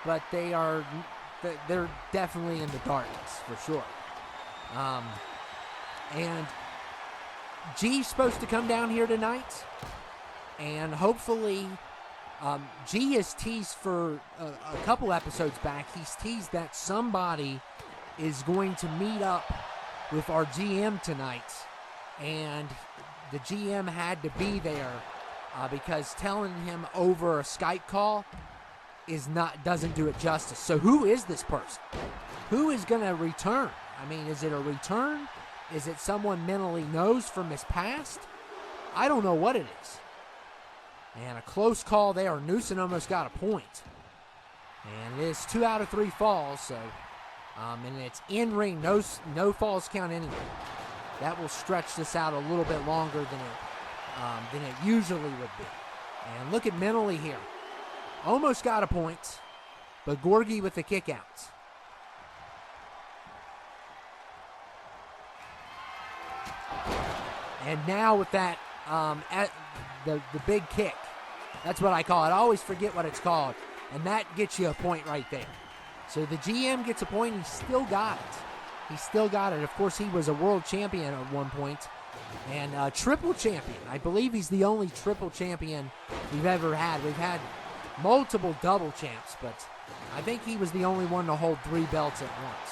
but they're definitely in the darkness for sure. And G's supposed to come down here tonight, and hopefully G has teased for a couple episodes back. He's teased that somebody is going to meet up with our GM tonight, and the GM had to be there because telling him over a Skype call doesn't do it justice. So who is this person? Who is going to return? I mean, is it a return? Is it someone mentally knows from his past? I don't know what it is. And a close call there. Newsom almost got a point. And it is 2 out of 3 falls. So, and it's in ring. No falls count anyway. That will stretch this out a little bit longer than it usually would be. And look at mentally here. Almost got a point, but Gorgie with the kick out. And now with that, the big kick. That's what I call it. I always forget what it's called. And that gets you a point right there. So the GM gets a point. He still got it. He still got it. Of course, he was a world champion at one point. And a triple champion. I believe he's the only triple champion we've ever had. We've had multiple double champs, but I think he was the only one to hold 3 belts at once,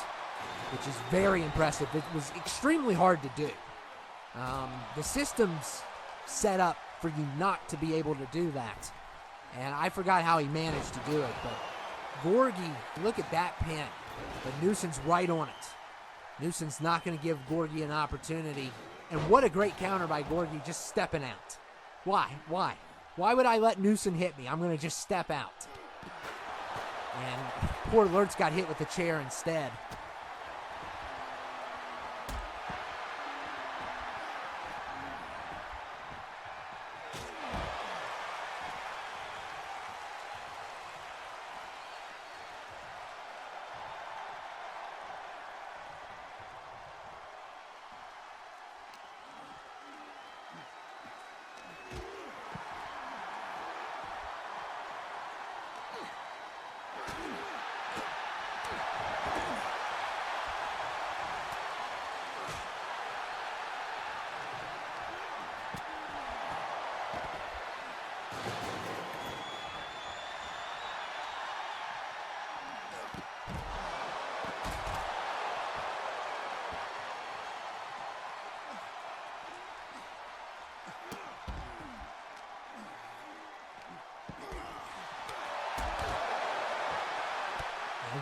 which is very impressive. It was extremely hard to do. The system's set up for you not to be able to do that. And I forgot how he managed to do it, but Gorgie, look at that pin. But Newsom's right on it. Newsom's not going to give Gorgie an opportunity. And what a great counter by Gorgie, just stepping out. Why? Why would I let Newsom hit me? I'm going to just step out. And poor Lurtz got hit with the chair instead.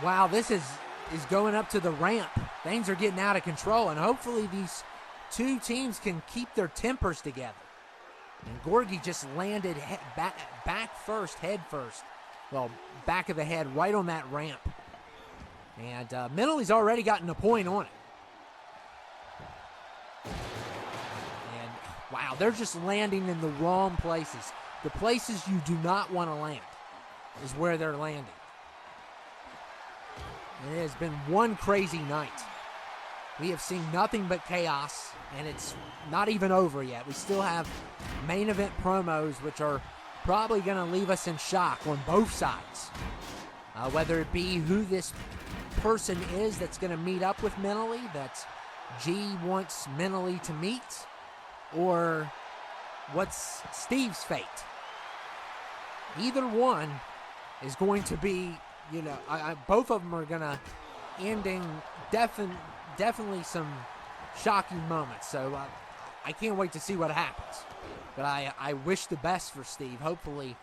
Wow, this is going up to the ramp. Things are getting out of control, and hopefully these two teams can keep their tempers together. And Gorgie just landed back first, head first. Well, back of the head, right on that ramp. And Mentally already gotten a point on it. And wow, they're just landing in the wrong places. The places you do not want to land is where they're landing. It has been one crazy night. We have seen nothing but chaos, and it's not even over yet. We still have main event promos, which are probably going to leave us in shock on both sides. Whether it be who this person is that's going to meet up with Mentally, that G wants Mentally to meet, or what's Steve's fate. Either one is going to be, both of them are going to end in definitely some shocking moments. So I can't wait to see what happens. But I wish the best for Steve. Hopefully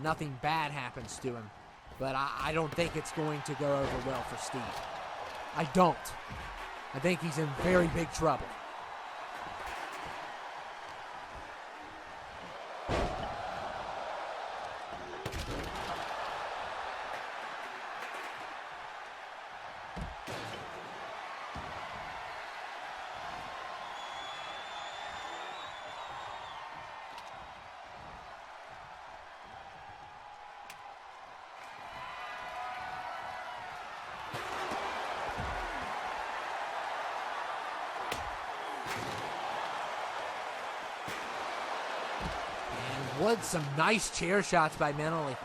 nothing bad happens to him. But I don't think it's going to go over well for Steve. I don't. I think he's in very big trouble. What some nice chair shots by Mentally.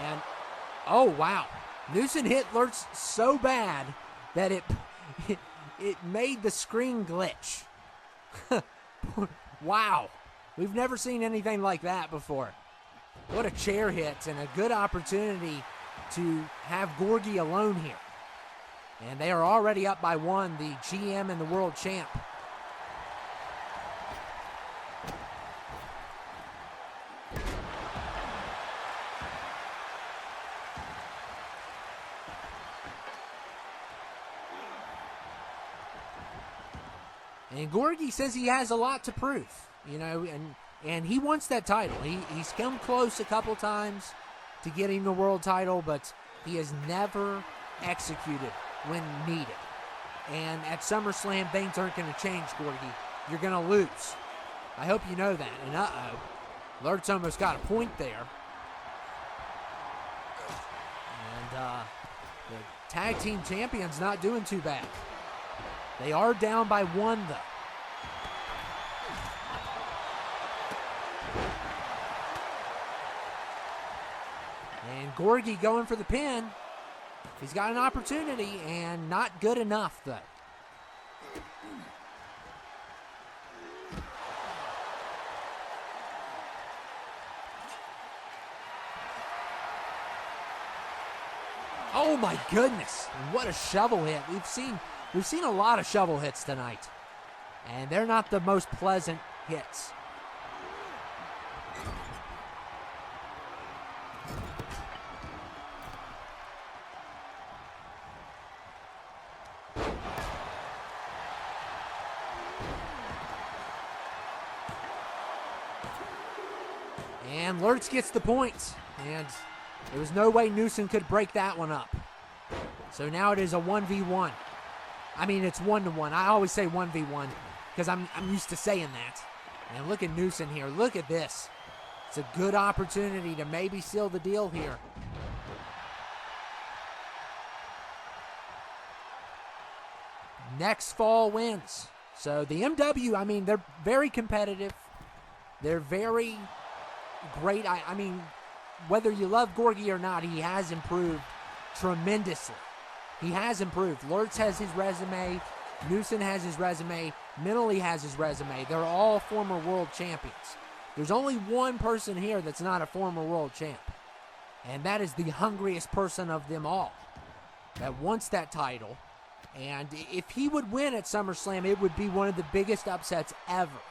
And, oh, wow. Newson hit Lurtz so bad that it made the screen glitch. Wow. We've never seen anything like that before. What a chair hit and a good opportunity to have Gorgie alone here. And they are already up by 1, the GM and the world champ. And Gorgie says he has a lot to prove, and he wants that title. He's come close a couple times to getting the world title, but he has never executed when needed. And at SummerSlam, things aren't going to change, Gorgie. You're going to lose. I hope you know that. And Lurtz almost got a point there. And the tag team champion's not doing too bad. They are down by 1, though. And Gorgie going for the pin. He's got an opportunity, and not good enough, though. Oh, my goodness. What a shovel hit. We've seen a lot of shovel hits tonight, and they're not the most pleasant hits. And Lurtz gets the points, and there was no way Newson could break that one up. So now it is a 1v1. I mean, it's 1-1. I always say 1v1 because I'm used to saying that. And look at Newson here. Look at this. It's a good opportunity to maybe seal the deal here. Next fall wins. So the MW, I mean, they're very competitive. They're very great. I mean, whether you love Gorgie or not, he has improved tremendously. He has improved. Lurtz has his resume. Newson has his resume. Mentally has his resume. They're all former world champions. There's only one person here that's not a former world champ, and that is the hungriest person of them all that wants that title. And if he would win at SummerSlam, it would be one of the biggest upsets ever.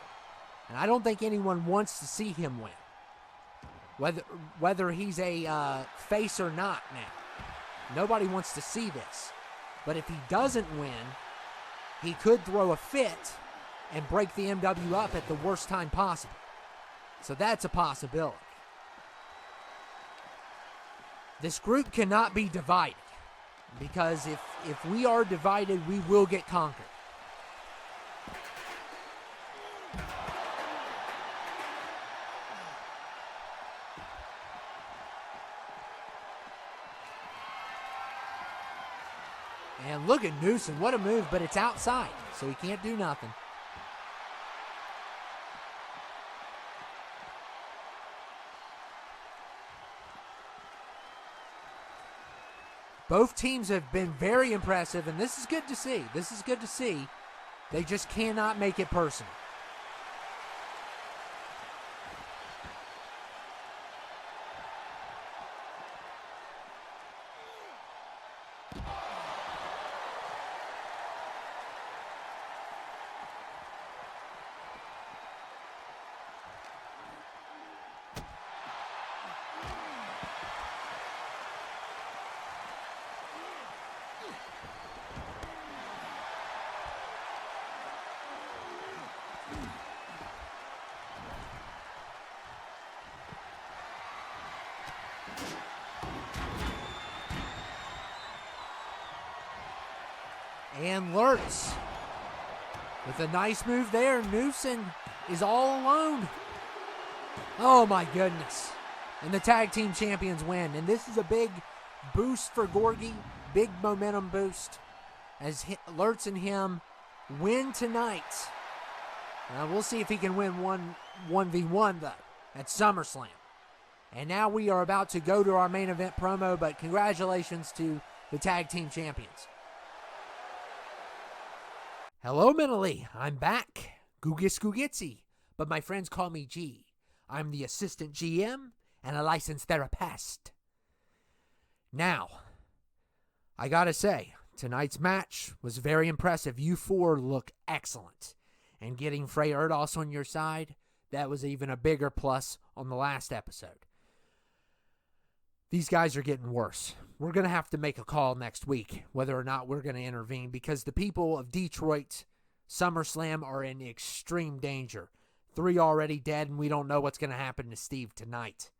And I don't think anyone wants to see him win, whether he's a face or not now. Nobody wants to see this. But if he doesn't win, he could throw a fit and break the MW up at the worst time possible. So that's a possibility. This group cannot be divided, because if we are divided, we will get conquered. And look at Newson, what a move, but it's outside, so he can't do nothing. Both teams have been very impressive, and this is good to see. This is good to see. They just cannot make it personal. And Lurtz with a nice move there. Newson is all alone. Oh my goodness. And the tag team champions win. And this is a big boost for Gorgie. Big momentum boost as Lurtz and him win tonight. We'll see if he can win 1v1 though at SummerSlam. And now we are about to go to our main event promo, but congratulations to the tag team champions. Hello, Mentally. I'm back. Googis Googitsy. But my friends call me G. I'm the assistant GM and a licensed therapist. Now, I gotta say, tonight's match was very impressive. You four look excellent. And getting Frey Erdos on your side, that was even a bigger plus on the last episode. These guys are getting worse. We're going to have to make a call next week whether or not we're going to intervene because the people of Detroit SummerSlam are in extreme danger. 3 already dead, and we don't know what's going to happen to Steve tonight.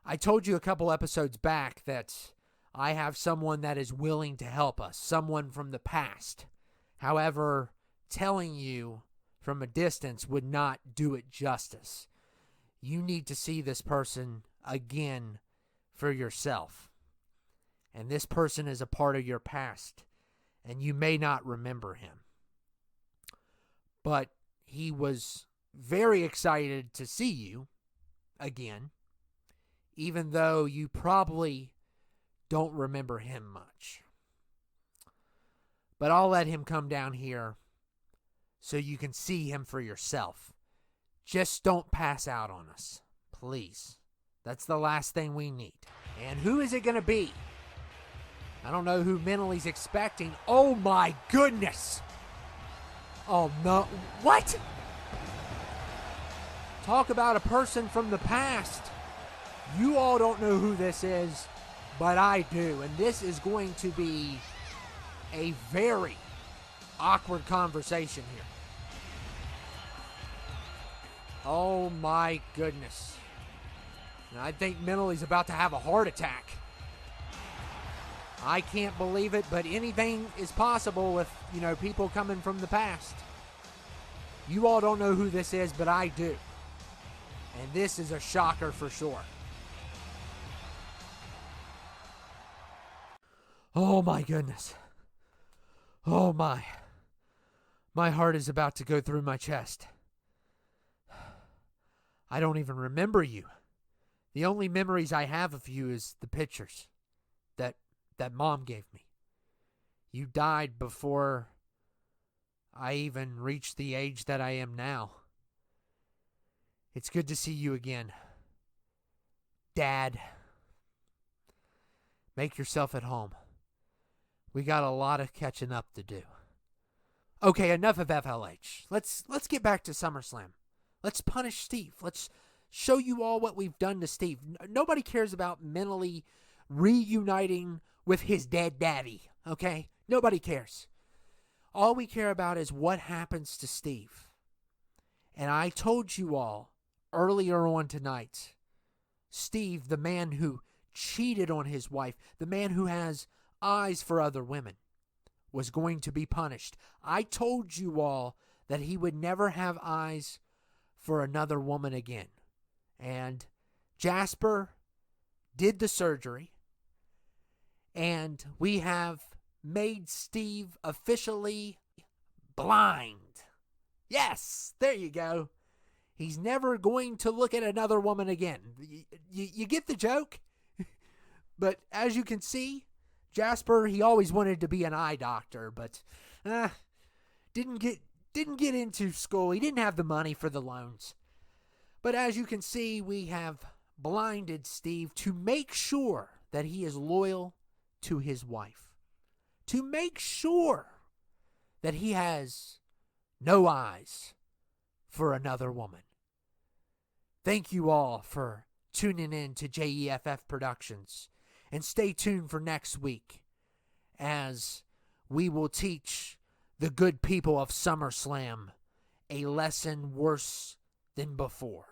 I told you a couple episodes back that I have someone that is willing to help us, someone from the past. However, telling you from a distance would not do it justice. You need to see this person again for yourself. And this person is a part of your past, and you may not remember him. But he was very excited to see you again, even though you probably don't remember him much. But I'll let him come down here so you can see him for yourself. Just don't pass out on us, please. That's the last thing we need. And who is it going to be? I don't know who Mentally's expecting. Oh my goodness! Oh no. What? Talk about a person from the past. You all don't know who this is, but I do. And this is going to be a very awkward conversation here. Oh my goodness. And I think Mentally's about to have a heart attack. I can't believe it, but anything is possible with, people coming from the past. You all don't know who this is, but I do. And this is a shocker for sure. Oh my goodness. Oh my. My heart is about to go through my chest. I don't even remember you. The only memories I have of you is the pictures that Mom gave me. You died before I even reached the age that I am now. It's good to see you again. Dad, make yourself at home. We got a lot of catching up to do. Okay, enough of FLH. Let's get back to SummerSlam. Let's punish Steve. Let's show you all what we've done to Steve. Nobody cares about Mentally reuniting with his dead daddy, okay? Nobody cares. All we care about is what happens to Steve. And I told you all earlier on tonight, Steve, the man who cheated on his wife, the man who has eyes for other women, was going to be punished. I told you all that he would never have eyes for another woman again. And Jasper did the surgery, and we have made Steve officially blind. Yes, there you go. He's never going to look at another woman again. You get the joke? But as you can see, Jasper, he always wanted to be an eye doctor, but didn't get into school. He didn't have the money for the loans. But as you can see, we have blinded Steve to make sure that he is loyal to his wife. To make sure that he has no eyes for another woman. Thank you all for tuning in to J.E.F.F. Productions. And stay tuned for next week as we will teach the good people of SummerSlam a lesson worse than before.